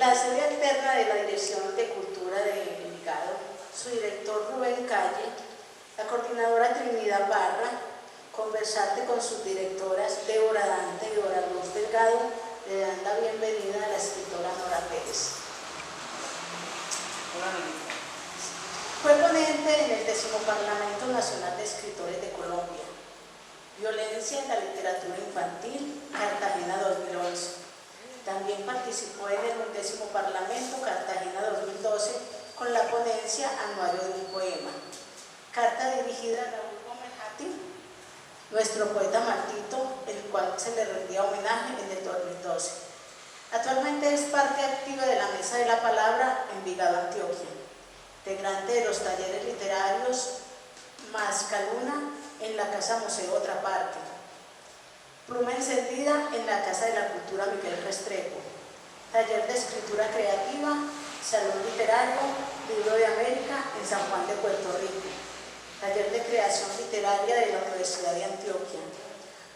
La sede alterna de la Dirección de Cultura de Envigado, su director Rubén Calle, la coordinadora Trinidad Barra, conversante con sus directoras Débora Dante y Dora Luz Delgado, le dan la bienvenida a la escritora Nora Pérez. Fue ponente en el 10º Parlamento Nacional de Escritores de Colombia. Violencia en la literatura infantil, Cartagena 2011. También participó en el 11º Parlamento Cartagena 2012 con la ponencia Anuario de un poema. Carta dirigida a Raúl Gómez Hatti, nuestro poeta maldito, el cual se le rendía homenaje en el 2012. Actualmente es parte activa de la Mesa de la Palabra Envigado, Antioquia, integrante de los talleres literarios Mascaluna en la Casa Museo Otra Parte, Pluma Encendida en la Casa de la Cultura Miguel Restrepo, taller de escritura creativa, Salón Literario, Libro de América en San Juan de Puerto Rico, taller de creación literaria de la Universidad de Antioquia.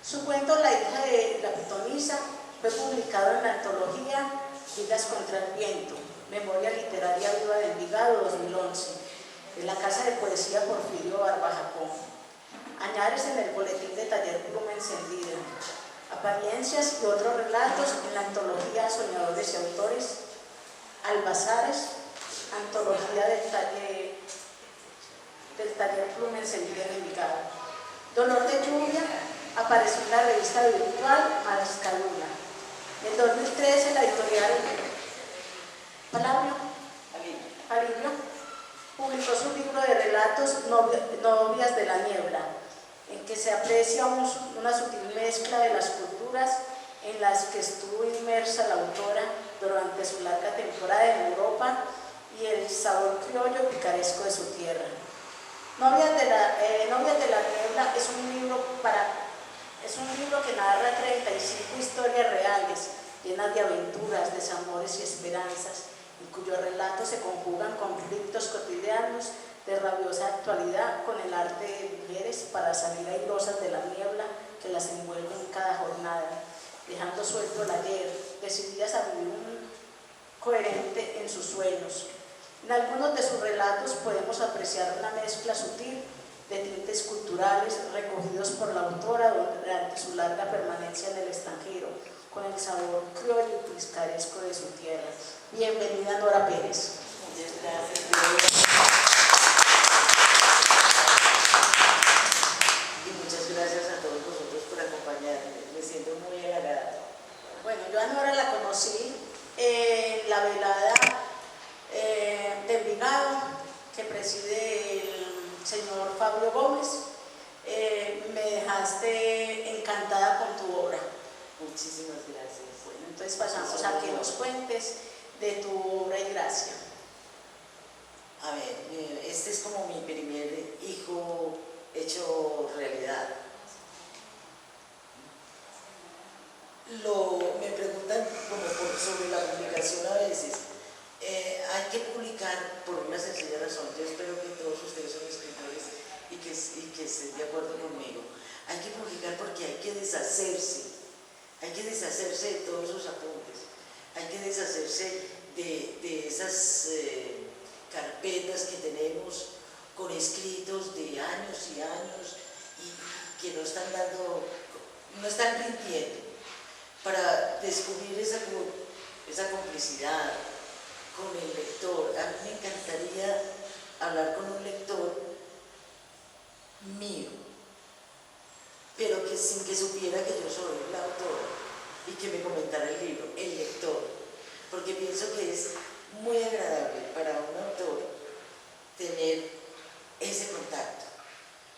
Su cuento La hija de la pitonisa fue publicado en la antología Vidas contra el viento, Memoria literaria viva de Envigado 2011, en la Casa de Poesía Porfirio Barbajacón. Añares en el boletín de taller Pluma Encendida. Apariencias y otros relatos en la antología Soñadores y Autores. Albazares, antología del taller Pluma Encendida en Envigado. Dolor de lluvia apareció en la revista virtual Mascaluna. En 2013 la editorial Alivio publicó su libro de relatos Novias de la Niebla, en que se aprecia una sutil mezcla de las culturas en las que estuvo inmersa la autora durante su larga temporada en Europa y el sabor criollo picaresco de su tierra. Novias de la Niebla es un libro que narra 35 historias reales, llenas de aventuras, desamores y esperanzas, en cuyos relatos se conjugan conflictos cotidianos de rabiosa actualidad con el arte de mujeres para salir airosas de la niebla que las envuelve en cada jornada, dejando suelto el ayer, decididas a vivir un coherente en sus sueños. En algunos de sus relatos podemos apreciar una mezcla sutil de tintes culturales recogidos por la autora durante su larga permanencia en el extranjero, con el sabor criollo y picaresco de su tierra. Bienvenida, Nora Pérez. Muchas gracias. Y muchas gracias a todos vosotros por acompañarme. Me siento muy halagada. Bueno, yo a Nora la conocí en la velada de Envigado que preside el señor Fabio Gómez. Me dejaste encantada con tu obra. Muchísimas gracias. Bueno, entonces pasamos a que nos cuentes de tu obra y gracia. A ver, este es como mi primer hijo hecho realidad. Me preguntan sobre la publicación a veces. Hay que publicar por una sencilla razón. Yo espero que todos ustedes son escritores y que estén de acuerdo conmigo. Hay que publicar porque hay que deshacerse de todos sus apuntes, hay que deshacerse de esas carpetas que tenemos con escritos de años y años y que no están rindiendo, para descubrir esa complicidad con el lector. A mí me encantaría hablar con un lector mío, pero que sin que supiera que yo soy la autora y que me comentara el libro, el lector, porque pienso que es muy agradable para un autor tener ese contacto,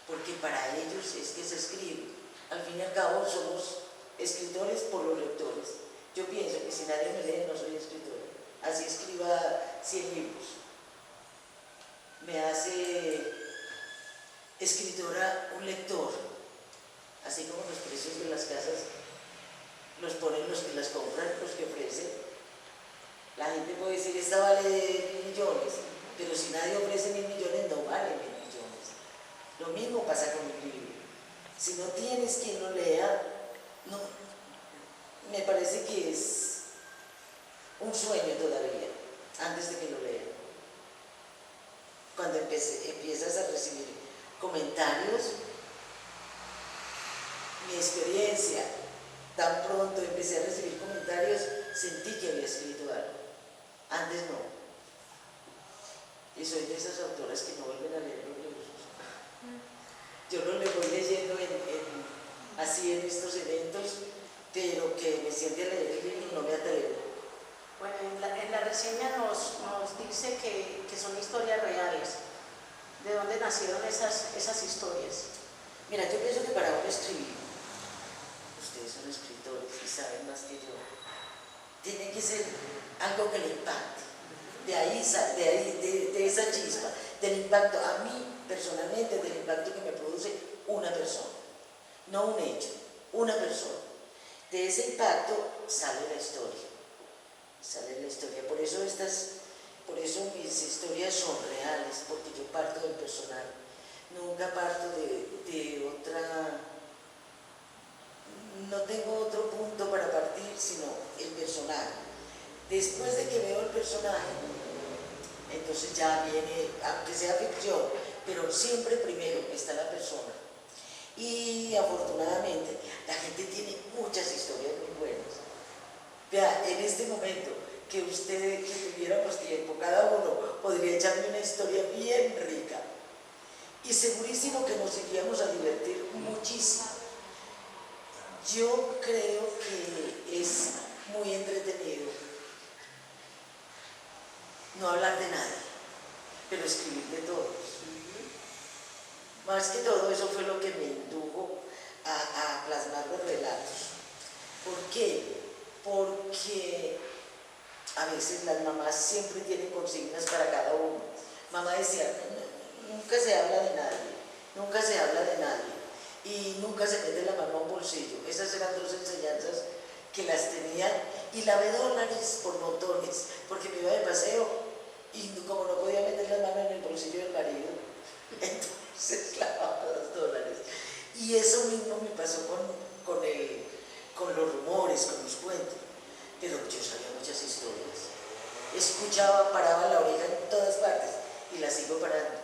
porque para ellos es que se escribe. Al fin y al cabo somos escritores por los lectores. Yo pienso que si nadie me lee no soy escritora, así escriba 100 libros. Me hace escritora un lector, así como los precios de las casas los ponen los que las compran, los que ofrecen. La gente puede decir, esta vale 1.000 millones, pero si nadie ofrece 1.000 millones, no vale 1.000 millones. Lo mismo pasa con un libro. Si no tienes quien lo lea, no, me parece que es un sueño todavía, antes de que lo lean. Cuando empiezas a recibir comentarios, mi experiencia, tan pronto empecé a recibir comentarios, sentí que había escrito algo. Antes no. Y soy de esas autoras que no vuelven a leer los libros. Yo no le voy leyendo así en estos eventos, pero que me siente a leer el libro no me atrevo. Bueno, en la reseña nos dice que son historias reales. ¿De dónde nacieron esas historias? Mira, yo pienso que para uno escribir, ustedes son escritores y saben más que yo, tiene que ser algo que le impacte. De esa chispa, del impacto, a mí personalmente, del impacto que me produce una persona, no un hecho, una persona. De ese impacto sale la historia. Por eso mis historias son reales, porque yo parto del personal, nunca parto de otra, no tengo otro punto para partir sino el personaje. Después de que veo el personaje, entonces ya viene, aunque sea ficción, pero siempre primero está la persona. Y afortunadamente la gente tiene muchas historias muy buenas. Vea, en este momento que tuviéramos tiempo, cada uno podría echarme una historia bien rica. Y segurísimo que nos iríamos a divertir muchísimo. Yo creo que es muy entretenido no hablar de nadie, pero escribir de todos. Más que todo, eso fue lo que me indujo a plasmar los relatos. ¿Por qué? Porque a veces las mamás siempre tienen consignas para cada uno. Mamá decía, nunca se habla de nadie, nunca se habla de nadie y nunca se mete la mano a un bolsillo. Esas eran dos enseñanzas que las tenía y lavé dólares por montones, porque me iba de paseo y como no podía meter la mano en el bolsillo del marido, entonces lavaba los dólares. Y eso mismo me pasó con los rumores, con los cuentos. Pero yo sabía muchas historias. Escuchaba, paraba la oreja en todas partes y las sigo parando.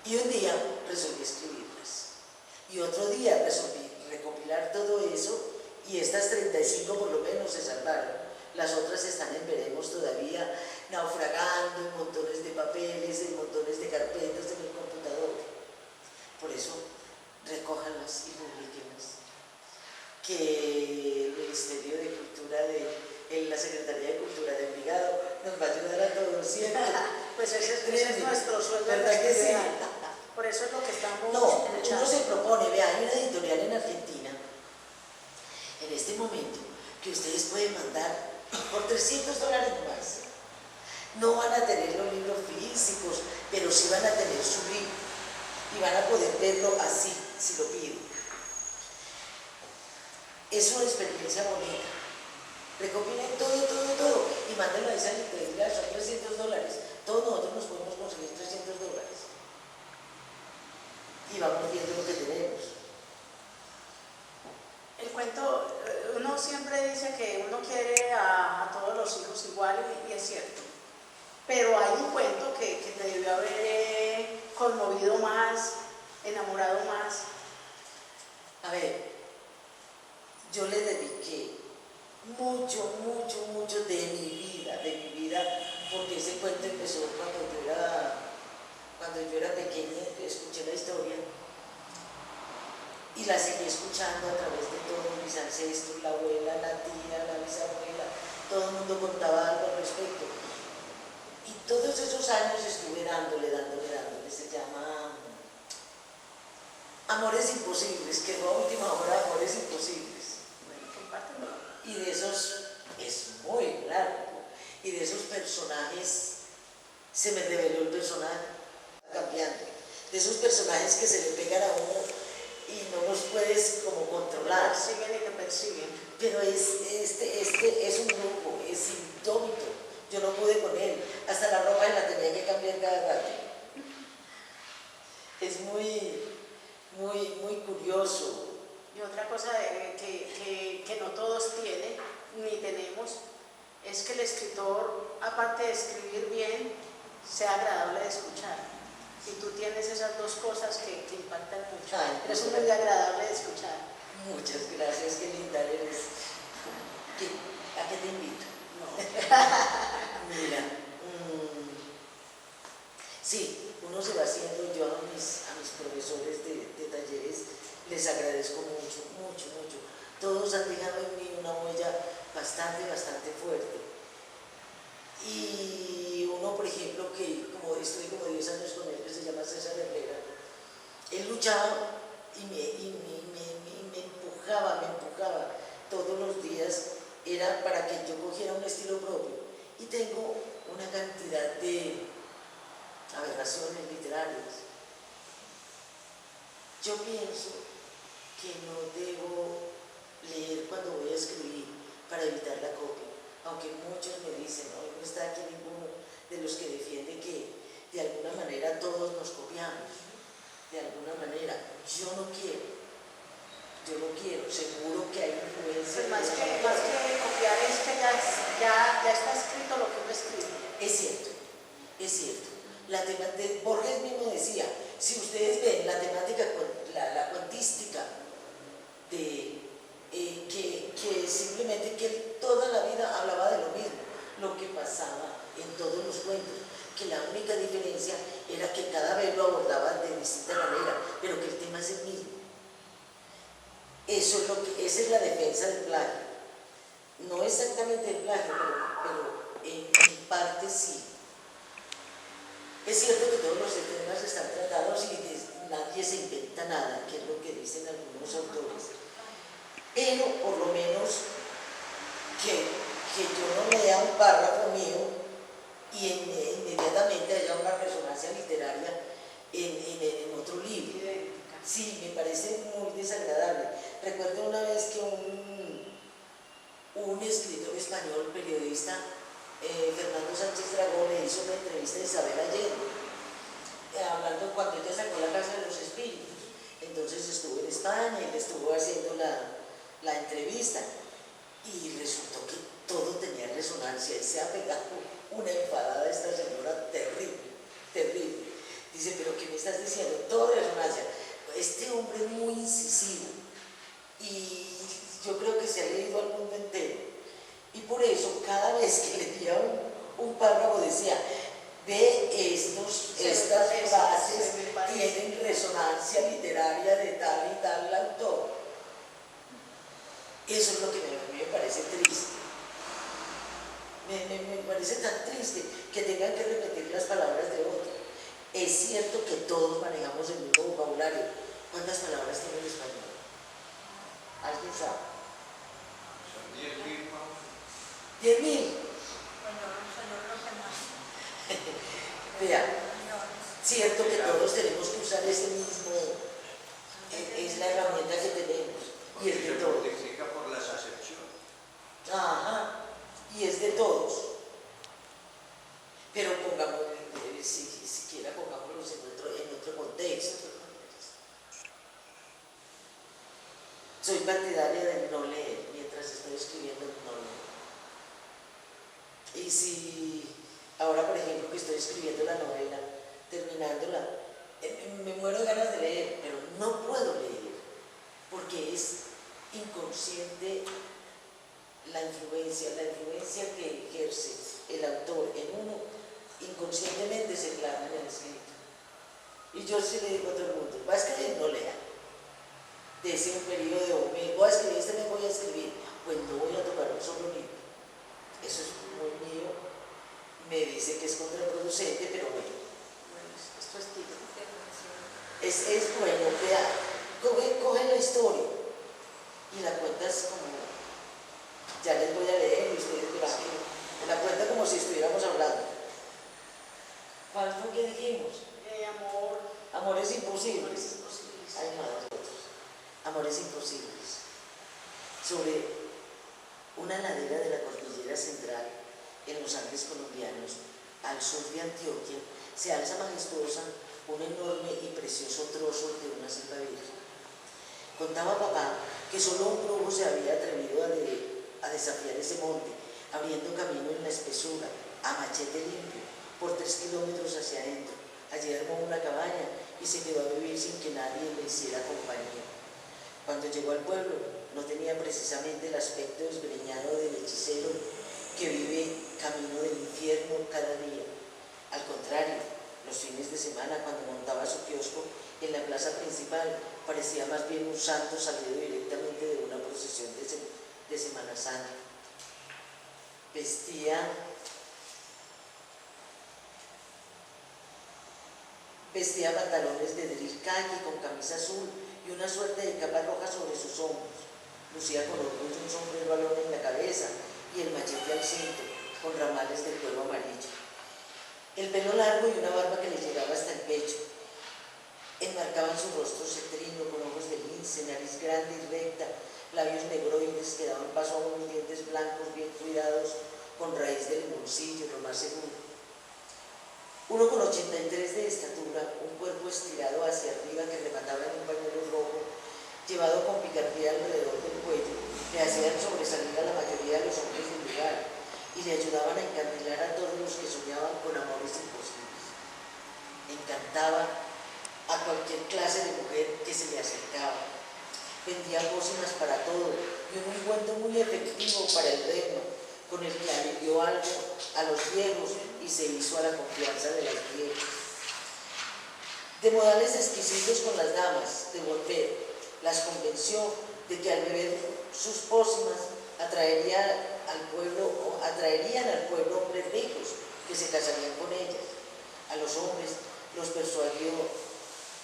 Y un día resolví escribirlas. Y otro día resolví recopilar todo eso y estas 35 por lo menos se salvaron. Las otras están en veremos todavía, naufragando en montones de papeles, en montones de carpetas en el computador. Por eso, recójanlas y publíquenlas. Que el Ministerio de Cultura la Secretaría de Cultura de Envigado nos va a ayudar a todos siempre. Pues ese es nuestro sueldo. ¿Verdad que sí? Por eso es lo que estamos uno se propone, vea, hay una editorial en Argentina, en este momento, que ustedes pueden mandar por $300 nomás. No van a tener los libros físicos, pero sí van a tener su libro y van a poder verlo así, si lo piden. Es una experiencia bonita. Recopilen todo y mándenlo a esa editorial, son $300. Todos nosotros nos podemos conseguir $300 y vamos viendo lo que tenemos. El cuento, uno siempre dice que uno quiere a todos los hijos igual y es cierto, pero hay un cuento que te debió haber conmovido más, enamorado más. A ver, yo le dediqué mucho de mi vida, porque ese cuento empezó cuando yo era pequeña, escuché la historia y la seguí escuchando a través de todos mis ancestros, la abuela, la tía, la bisabuela, todo el mundo contaba algo al respecto. Y todos esos años estuve dándole, se llama Amores Imposibles, que fue a última hora Amores Imposibles. Bueno, compártelo. Y de esos, es muy largo, y de esos personajes, se me reveló el personaje, cambiando, de esos personajes que se le pegan a uno y no los puedes como controlar. Persiguen y te persiguen. Pero este es un grupo, es indómito. Yo no pude con él, hasta la ropa la tenía que cambiar cada rato. Es muy curioso. Y otra cosa que no todos tienen ni tenemos es que el escritor, aparte de escribir bien, sea agradable de escuchar. Y tú tienes esas dos cosas que impactan mucho. Ay, Eres muy agradable de escuchar. muchas gracias, qué linda eres. ¿A qué te invito? No. Mira, sí, uno se va haciendo, yo a mis profesores de talleres les agradezco mucho, mucho, mucho. Todos han dejado en mí una huella bastante, bastante fuerte. Y uno, por ejemplo, que como estoy como 10 años con él, que se llama César Herrera, él luchaba y me empujaba todos los días, era para que yo cogiera un estilo propio. Y tengo una cantidad de aberraciones literarias. Yo pienso que no debo leer cuando voy a escribir para evitar la copia, aunque muchos me dicen, no está aquí ninguno de los que defiende que de alguna manera todos nos copiamos, de alguna manera. Yo no quiero, seguro que hay influencia. Pues más que copiar es que ya está escrito lo que uno escribe. Es cierto. Borges mismo decía, si ustedes ven la temática, la cuentística, que simplemente que él toda la vida hablaba de lo mismo, lo que pasaba en todos los cuentos, que la única diferencia era que cada vez lo abordaba de distinta manera, pero que el tema es el mismo. Esa es la defensa del plagio. No exactamente el plagio, pero en parte sí. Es cierto que todos los temas están tratados y nadie se inventa nada, que es lo que dicen algunos autores. Pero por lo menos que yo no lea un párrafo mío y inmediatamente haya una resonancia literaria en otro libro. Sí, me parece muy desagradable. Recuerdo una vez que un escritor español, periodista, Fernando Sánchez Dragón, le hizo una entrevista a Isabel Allende, hablando cuando ella sacó La Casa de los Espíritus. Entonces estuvo en España y le estuvo haciendo la entrevista y resultó que todo tenía resonancia y se ha pegado una enfadada a esta señora terrible, terrible. Dice, pero ¿qué me estás diciendo? Todo resonancia. Este hombre es muy incisivo y yo creo que se ha leído al mundo entero. Y por eso cada vez que leía un párrafo decía, estas frases tienen resonancia literaria de tal y tal autor. Eso es lo que a mí me parece triste. Me parece tan triste que tengan que repetir las palabras de otro. Es cierto que todos manejamos el mismo vocabulario. ¿Cuántas palabras tiene el español? ¿Alguien sabe? Son 10.000 más. 10.000. Señor, no sé más. Vea, cierto que todos tenemos que usar ese mismo, es la herramienta que tenemos. Y es de Se todos. multiplica por las acepciones. Ajá, y es de todos. Pero pongámoslo, siquiera pongámoslos en otro contexto. Soy partidaria de no leer mientras estoy escribiendo, no leer. Y si ahora, por ejemplo, que estoy escribiendo la novela, terminándola, me muero de ganas de leer, pero no puedo leer, porque es inconsciente la influencia que ejerce el autor en uno, inconscientemente se plasma en el escrito. Y yo sí le digo a todo el mundo, va a escribir, no lea. Desde un periodo de un mes, voy a escribir, me voy a escribir, pues no voy a tocar un solo libro. Eso es muy mío, me dice que es contraproducente, pero bueno. Es tu estilo. Es bueno, vea, coge la historia y la cuentas como, ya les voy a leer y ustedes verán que la cuenta como si estuviéramos hablando. ¿Cuál fue que dijimos? Amores imposibles. Hay más otros. Amores imposibles. Sobre una ladera de la cordillera central en los Andes colombianos, al sur de Antioquia, se alza majestuosa un enorme y precioso trozo de una selva virgen. Contaba papá que solo un brujo se había atrevido a desafiar ese monte, abriendo camino en la espesura, a machete limpio, por 3 kilómetros hacia adentro. Allí armó una cabaña y se quedó a vivir sin que nadie le hiciera compañía. Cuando llegó al pueblo, no tenía precisamente el aspecto desgreñado del hechicero que vive camino del infierno cada día. Al contrario, los fines de semana, cuando montaba su kiosco en la plaza principal, parecía más bien un santo salido directamente de una procesión de Semana Santa. Vestía pantalones de drill khaki con camisa azul y una suerte de capa roja sobre sus hombros. Lucía con orgullo un sombrero alón en la cabeza y el machete al cinto, con ramales de cuero amarillo. El pelo largo y una barba que le llegaba hasta el pecho enmarcaban su rostro cetrino con ojos de lince, nariz grande y recta, labios negroides que daban paso a unos dientes blancos bien cuidados con raíz de limoncillo, lo más seguro. 1,83 de estatura, un cuerpo estirado hacia arriba que remataba en un pañuelo rojo, llevado con picardía alrededor del cuello, le hacían sobresalir a la mayoría de los hombres del lugar y le ayudaban a encandilar a todos los que soñaban con amores imposibles. Encantaba a cualquier clase de mujer que se le acercaba. Vendía pócimas para todo y un ungüento muy efectivo para el reino, con el que alivió algo a los viejos y se hizo a la confianza de las viejas. De modales exquisitos con las damas de Volver, las convenció de que al beber sus pócimas atraerían al pueblo hombres ricos que se casarían con ellas. A los hombres los persuadió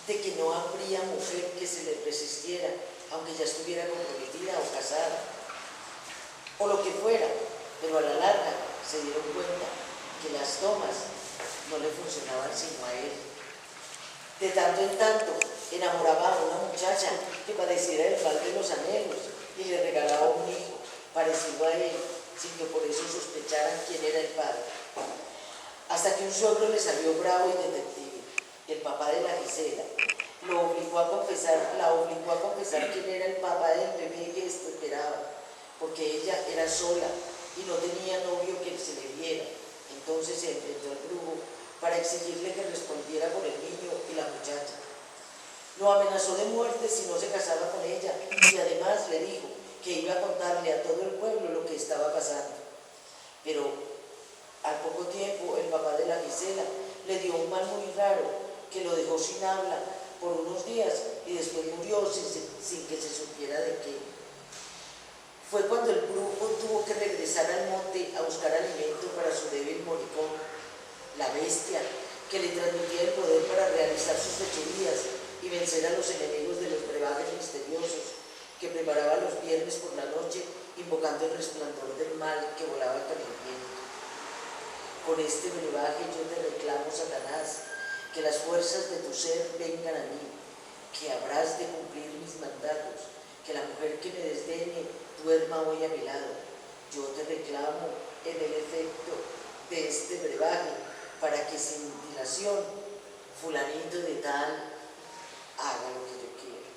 de que no habría mujer que se les resistiera, aunque ya estuviera comprometida o casada, o lo que fuera, pero a la larga se dieron cuenta que las tomas no le funcionaban sino a él. De tanto en tanto enamoraba a una muchacha que padeciera el mal de los anhelos y le regalaba un hijo parecido a él, sin que por eso sospecharan quién era el padre. Hasta que un suegro le salió bravo y detective, el papá de la Gisela. La obligó a confesar quién era el papá del bebé que esperaba, porque ella era sola y no tenía novio que se le viera. Entonces se enfrentó al brujo para exigirle que respondiera por el niño y la muchacha. Lo amenazó de muerte si no se casaba con ella y además le dijo que iba a contarle a todo el pueblo lo que estaba pasando. Pero al poco tiempo el papá de la Gisela le dio un mal muy raro que lo dejó sin habla por unos días y después murió sin que se supiera de qué. Fue cuando el brujo tuvo que regresar al monte a buscar alimento para su débil moricón, la bestia que le transmitía el poder para realizar sus fechorías y vencer a los enemigos de los brebajes misteriosos que preparaba los viernes por la noche invocando el resplandor del mal que volaba con el viento. Con este brebaje yo te reclamo, Satanás, que las fuerzas de tu ser vengan a mí, que habrás de cumplir mis mandatos, que la mujer que me desdeñe duerma hoy a mi lado. Yo te reclamo en el efecto de este brebaje para que sin dilación fulanito de tal haga lo que yo quiero.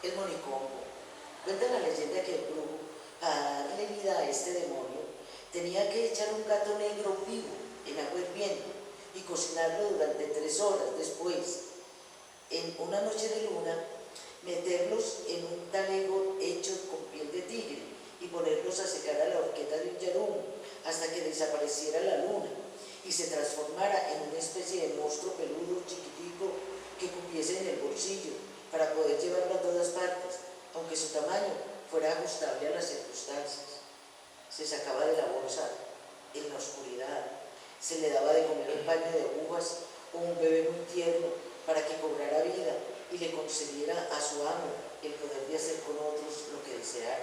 El monicombo. Cuenta la leyenda que el brujo, para darle vida a este demonio, tenía que echar un gato negro vivo en agua hirviendo y cocinarlo durante 3 horas. Después, en una noche de luna, meterlos en un talego hecho con piel de tigre y ponerlos a secar a la horqueta de un yarumo hasta que desapareciera la luna y se transformara en una especie de monstruo peludo chiquitico que cupiese en el bolsillo para poder llevarlo a todas partes, aunque su tamaño fuera ajustable a las circunstancias. Se sacaba de la bolsa en la oscuridad, se le daba de comer un paño de agujas o un bebé muy tierno para que cobrara vida y le concediera a su amo el poder de hacer con otros lo que deseara.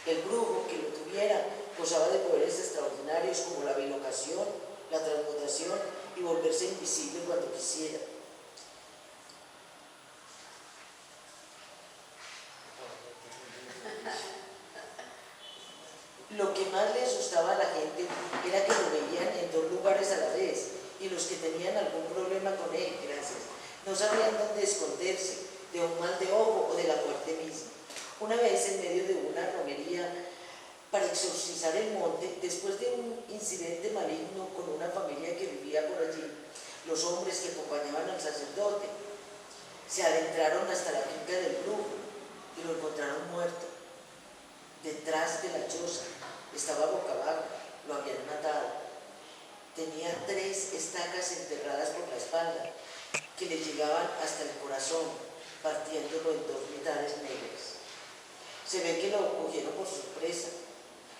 El brujo que lo tuviera gozaba de poderes extraordinarios como la bilocación, la transmutación y volverse invisible cuando quisiera. Lo que más le asustaba a la gente era que lo veían en 2 lugares a la vez y los que tenían algún problema con él, no sabían dónde esconderse, de un mal de ojo o de la muerte misma. Una vez en medio de una romería, para exorcizar el monte, después de un incidente maligno con una familia que vivía por allí, los hombres que acompañaban al sacerdote se adentraron hasta la finca del brujo y lo encontraron muerto. Detrás de la choza estaba boca abajo, lo habían matado. Tenía 3 estacas enterradas por la espalda que le llegaban hasta el corazón, partiéndolo en 2 mitades negras. Se ve que lo cogieron por sorpresa.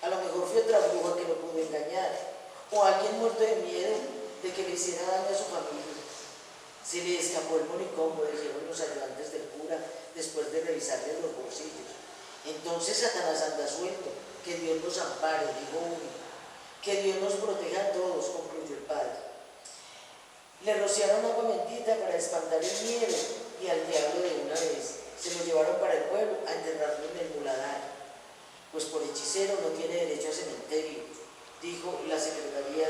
A lo mejor fue otra bruja que lo pudo engañar, o alguien muerto de miedo de que le hiciera daño a su familia. Se le escapó el moricomo, dijeron los ayudantes del cura después de revisarle los bolsillos. Entonces Satanás anda suelto, que Dios los ampare, dijo uno. Que Dios nos proteja a todos, concluyó el padre. Le rociaron agua bendita para espantar el miedo y al diablo de una vez. Se lo llevaron para el pueblo a enterrarlo en el muladar. Pues por hechicero no tiene derecho a cementerio, dijo la secretaria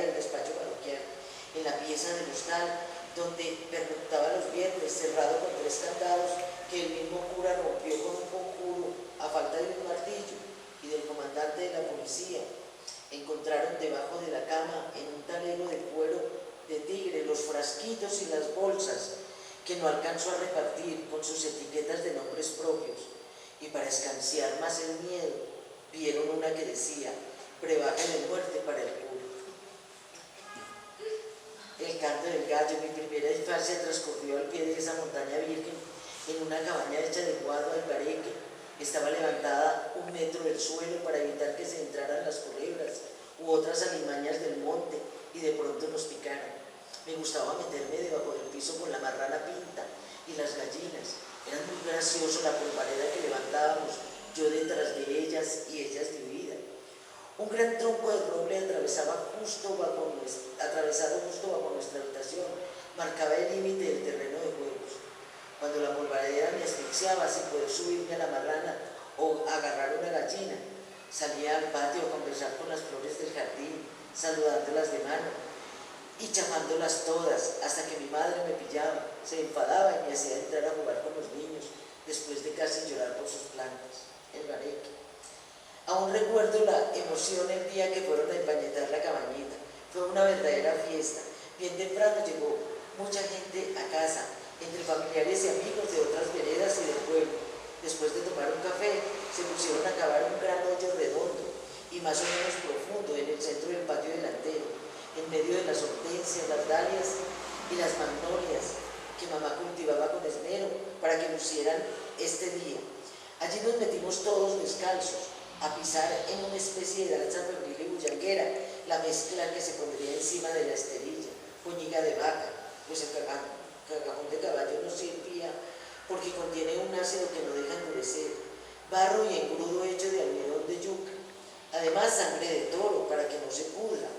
del despacho parroquial, en la pieza del hostal donde pernoctaba los viernes, cerrado con 3 candados que el mismo cura rompió con un conjuro a falta de un martillo y del comandante de la policía. Encontraron debajo de la cama, en un talego de cuero de tigre, los frasquitos y las bolsas que no alcanzó a repartir con sus etiquetas de nombres propios. Y para escanciar más el miedo, vieron una que decía: brebaje de muerte para el cura. El canto del gallo. Mi primera infancia transcurrió al pie de esa montaña virgen, en una cabaña hecha de guado albareque. Estaba levantada 1 metro del suelo para evitar que se entraran las culebras u otras alimañas del monte y de pronto nos picaran. Me gustaba meterme debajo del piso con la marrana pinta y las gallinas. Era muy gracioso la polvareda que levantábamos, yo detrás de ellas y ellas de huida. Un gran tronco de roble atravesado justo bajo nuestra habitación, marcaba el límite del terreno de juegos. Cuando la polvareda me asfixiaba sin poder subirme a la marrana o agarrar una gallina, salía al patio a conversar con las flores del jardín, saludándolas de mano y chafándolas todas, hasta que mi madre me pillaba, se enfadaba y me hacía entrar a jugar con los niños, después de casi llorar por sus plantas, el bareque. Aún recuerdo la emoción el día que fueron a empañetar la cabañita. Fue una verdadera fiesta. Bien temprano llegó mucha gente a casa, entre familiares y amigos de otras veredas y del pueblo. Después de tomar un café, se pusieron a cavar un gran hoyo redondo y más o menos profundo en el centro del patio delantero, en medio de las hortensias, las dalias y las magnolias que mamá cultivaba con esmero para que lucieran este día. Allí nos metimos todos descalzos a pisar en una especie de danza febril y bullanguera la mezcla que se pondría encima de la esterilla, puñiga de vaca, pues el cagajón de caballo no servía porque contiene un ácido que no deja endurecer, barro y engrudo hecho de almidón de yuca, además sangre de toro para que no se pudra,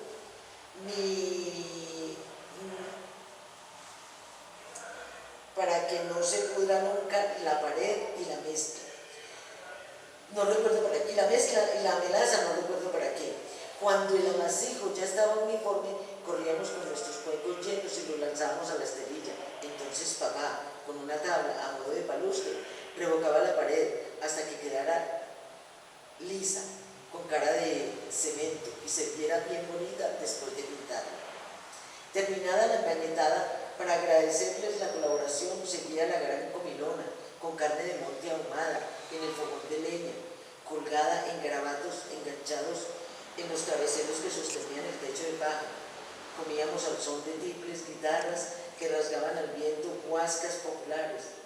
para que no se pudra nunca la pared y la mezcla. No recuerdo para qué, y la mezcla y la melaza no recuerdo para qué. Cuando el amasijo ya estaba uniforme, corríamos con nuestros cuencos llenos y los lanzábamos a la esterilla. Entonces papá, con una tabla a modo de palustre, revocaba la pared hasta que quedara lisa, con cara de cemento y se viera bien bonita después de pintarla. Terminada la empañetada, para agradecerles la colaboración, seguía la gran comilona, con carne de monte ahumada en el fogón de leña, colgada en garabatos enganchados en los cabeceros que sostenían el techo de paja. Comíamos al son de tiples, guitarras que rasgaban al viento, huascas populares.